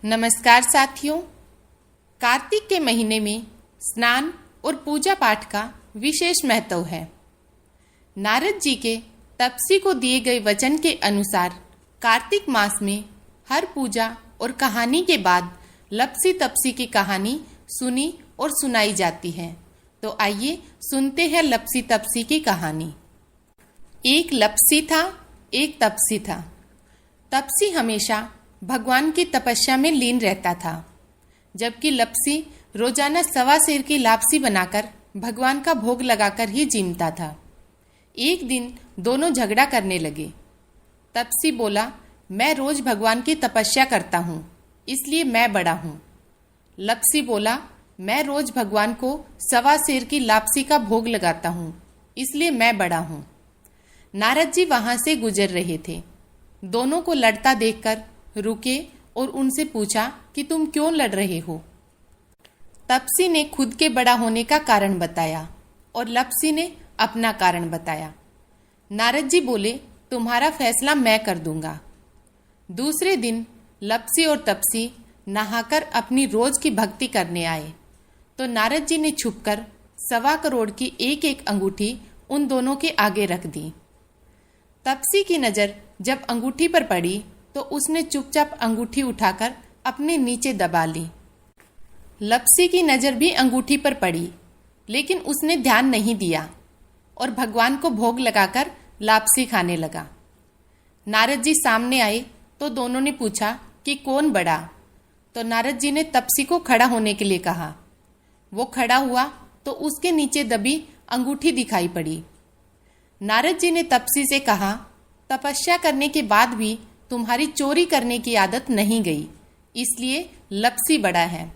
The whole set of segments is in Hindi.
नमस्कार साथियों। कार्तिक के महीने में स्नान और पूजा पाठ का विशेष महत्व है। नारद जी के तपसी को दिए गए वचन के अनुसार कार्तिक मास में हर पूजा और कहानी के बाद लपसी तपसी की कहानी सुनी और सुनाई जाती है। तो आइए सुनते हैं लपसी तपसी की कहानी। एक लपसी था, एक तपसी था। तपसी हमेशा भगवान की तपस्या में लीन रहता था, जबकि लपसी रोजाना 1.25 सेर की लापसी बनाकर भगवान का भोग लगाकर ही जीमता था। एक दिन दोनों झगड़ा करने लगे। तपसी बोला, मैं रोज भगवान की तपस्या करता हूँ, इसलिए मैं बड़ा हूँ। लपसी बोला, मैं रोज भगवान को 1.25 सेर की लापसी का भोग लगाता हूँ, इसलिए मैं बड़ा हूँ। नारद जी वहां से गुजर रहे थे। दोनों को लड़ता देखकर रुके और उनसे पूछा कि तुम क्यों लड़ रहे हो। तपसी ने खुद के बड़ा होने का कारण बताया और लपसी ने अपना कारण बताया। नारद जी बोले, तुम्हारा फैसला मैं कर दूंगा। दूसरे दिन लपसी और तपसी नहाकर अपनी रोज की भक्ति करने आए तो नारद जी ने छुपकर 1.25 करोड़ की एक एक अंगूठी उन दोनों के आगे रख दी। तपसी की नजर जब अंगूठी पर पड़ी तो उसने चुपचाप अंगूठी उठाकर अपने नीचे दबा ली। लपसी की नजर भी अंगूठी पर पड़ी, लेकिन उसने ध्यान नहीं दिया और भगवान को भोग लगाकर लापसी खाने लगा। नारद जी सामने आए तो दोनों ने पूछा कि कौन बड़ा। तो नारद जी ने तपसी को खड़ा होने के लिए कहा। वो खड़ा हुआ तो उसके नीचे दबी अंगूठी दिखाई पड़ी। नारद जी ने तपसी से कहा, तपस्या करने के बाद भी तुम्हारी चोरी करने की आदत नहीं गई, इसलिए लपसी बड़ा है।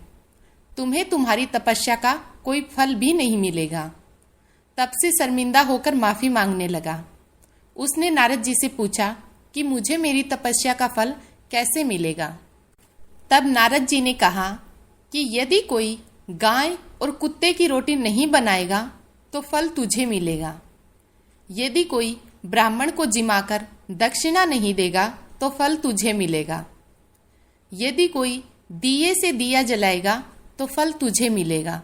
तुम्हें तुम्हारी तपस्या का कोई फल भी नहीं मिलेगा। तपसी शर्मिंदा होकर माफी मांगने लगा। उसने नारद जी से पूछा कि मुझे मेरी तपस्या का फल कैसे मिलेगा। तब नारद जी ने कहा कि यदि कोई गाय और कुत्ते की रोटी नहीं बनाएगा तो फल तुझे मिलेगा। यदि कोई ब्राह्मण को जिमाकर दक्षिणा नहीं देगा तो फल तुझे मिलेगा। यदि कोई दिए से दिया जलाएगा तो फल तुझे मिलेगा।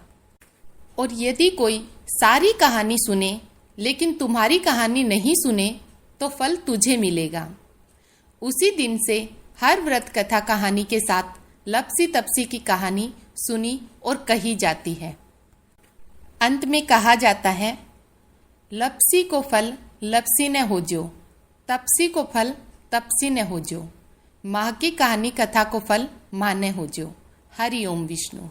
और यदि कोई सारी कहानी सुने लेकिन तुम्हारी कहानी नहीं सुने तो फल तुझे मिलेगा। उसी दिन से हर व्रत कथा कहानी के साथ लपसी तपसी की कहानी सुनी और कही जाती है। अंत में कहा जाता है, लपसी को फल लपसी न हो जो, तपसी को फल तपसी न हो जो, माँ की कहानी कथा को फल माँ न हो जो। हरि ओम विष्णु।